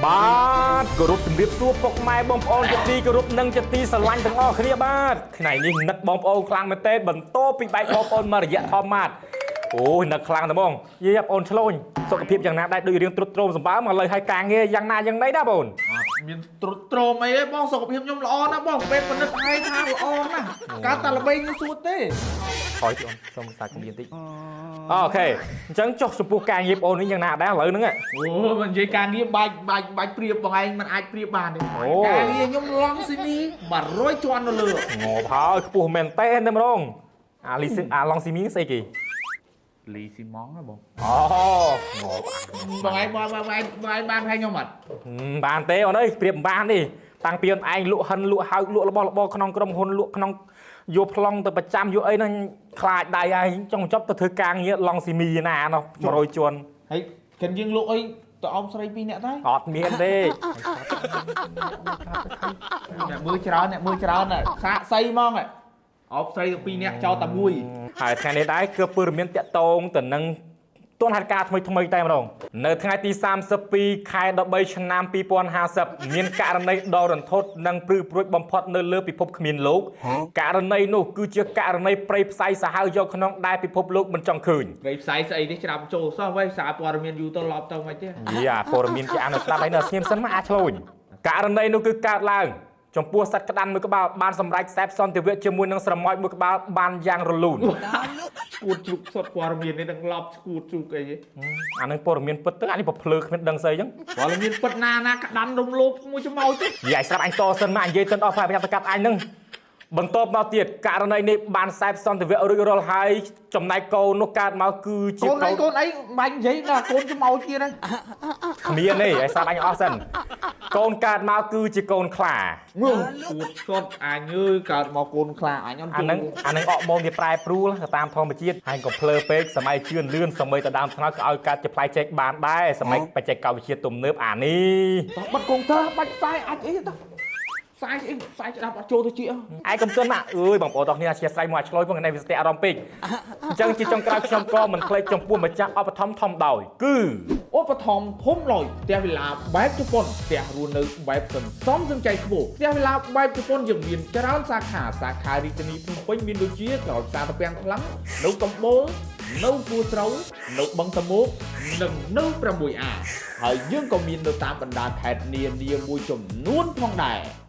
បាទគោរពជំរាបសួរពុកម៉ែបងប្អូនជាទីគោរពនិងជាទីស្រឡាញ់ទាំងអស់គ្នាបាទថ្ងៃនេះនឹកបងប្អូនខ្លាំងមែនទែនបន្តពីបែកបងប្អូនមករយៈធម្មតាអូយនឹកខ្លាំងតែហ្មងយាយបងប្អូនឆ្លូនសុខភាពយ៉ាងណាដែរដូចរៀងទ្រុឌទ្រោមសម្បើមកលើឲ្យការងារយ៉ាងណាយ៉ាងណីណាបងមានទ្រុឌទ្រោមអីទេបងសុខភាពខ្ញុំល្អណាស់បងពេលពិនិត្យឲ្យថាល្អណាស់ការតែល្បីខ្ញុំសួរទេថយទីអូនសុំសាច់គំនិតតិចអូខេអញ្ចឹងចុះចំពោះការងារបងអូននេះយ៉ាងណាដែរឥឡូវហ្នឹងអូមិននិយាយការងារបាច់ប្រៀបបងឯងមិនអាចប្រៀបបានទេការងារខ្ញុំឡងស៊ីនី100ជាន់នៅលើងប់ហើយខ្ពស់មែនតើតែម្ដងអាឡងស៊ីមីស្អីគេលីស៊ីម៉ងណាបងអូងប់បងឯងបានឲ្យខ្ញុំអត់បានទេអូនអើយប្រៀបមិនបានទេតាំងពីអូនឯងលក់ហិនលក់ហៅលក់របស់របរក្នុងក្រុមហ៊ុនលក់ក្នុងយកប្លង់ទៅប្រចាំយកអីហ្នឹងខ្លាចដៃហើយចង់ចប់ទៅធ្វើការងារឡងស៊ីមីណានោះ100ជាន់ហើយកិនយើងលក់អីទៅអមស្រី2នាក់ទៅអត់មានទេអ្នកមើលច្រើនសាកសីហ្មងអបស្រីទៅ2នាក់ចោលតែមួយហើយថ្ងៃនេះដែរគឺព័ត៌មានតាក់ទងទៅនឹងទនហេតុការថ្មីតែម្ដងនៅថ្ងៃទី32ខែ13ឆ្នាំ2050មានករណីដ៏រន្ធត់និងព្រឺព្រួចបំផុតនៅលើពិភពគ្មានលោកករណីនោះគឺជាករណីព្រៃផ្សៃសាហាវយកក្នុងដែលពិភពលោកមិនចង់ឃើញព្រៃផ្សៃស្អីទេច្រាំចូលសោះវិញសារព័ត៌មានយូរទៅឡប់ទៅមិនទេយាព័ត៌មានជាអានស្ដាប់ហើយនៅស្ងៀមសិនមកអាចឆ្លូនករណីនោះគឺកើតឡើងចំពោះសត្វក្តាន់មួយក្បាលបានសម្រេចខ្សែផ្សន្តិវៈជាមួយនឹងស្រមោចមួយក្បាលបានយ៉ាងរលូនឈួតជ្រុកសុតព័ត៌មាននេះនឹងឡប់ឈួតជ្រុកអីអានឹងព័ត៌មានពិតទៅអានេះប្រភ្លើគ្មានដឹងស្អីចឹងព័ត៌មានពិតណាក្តាន់រំលោភមួយច្មោចទេយាយស្រាប់អញតសិនមកនិយាយទៅអស់ផ្នែកប្រញាប់ទៅកាត់អញនឹងបន្ទាប់មកទៀតករណីនេះបានខ្សែផ្សន្តិវៈរួចរាល់ហើយចំណែកកូននោះកើតមកគឺជាកូនអីបាញ់និយាយណាកូនច្មោចទៀតហ្នឹងគ្មានទេឲ្យស្រាប់អញអស់សិនកូនកើតមកគឺជាកូនខ្លាងងឈួតសុតអញអើយកើតមកកូនខ្លាអញអានឹងអកមកវាប្រែប្រួលទៅតាមធម្មជាតិហើយកុំភ្លើពេកសម័យជឿនលឿនសម័យទៅដើមថ្នោតក៏ឲ្យកើតជាផ្លែចេកបានដែរសម័យបច្ចេកវិទ្យាទំនើបអានេះបិទកុងទ័របាច់ផ្សាយអាចអីទៅផ្សាយច្បាប់អត់ចូលទៅជាឯងកុំទន់មកអើយបងប្អូនទាំងគ្នាអធិស្ឋានមកឆ្លោយផងនៅវិស័យអារម្មណ៍ពេកអញ្ចឹងជាចុងក្រោយខ្ញុំក៏មិនភ្លេចចំពោះម្ចាស់ឧបត្ថម្ភធំដោយគឺឧបត្ថម្ភធំឡើយផ្ទះវិឡាបែបជប៉ុនផ្ទះរស់នៅបែបសន្សំសំចៃខ្ពស់ផ្ទះវិឡាបែបជប៉ុនយើងមានច្រើនសាខារាជធានីភ្នំពេញមានដូចជាក្រោយផ្សារតាពាំងខ្លាំងនៅកំពូលនៅគួរស្រូវនៅបឹងតមោកនិងនៅ 6A ហើយយើងក៏មាននៅតាមបណ្ដាខេត្តនានាមួយចំនួនផងដែរ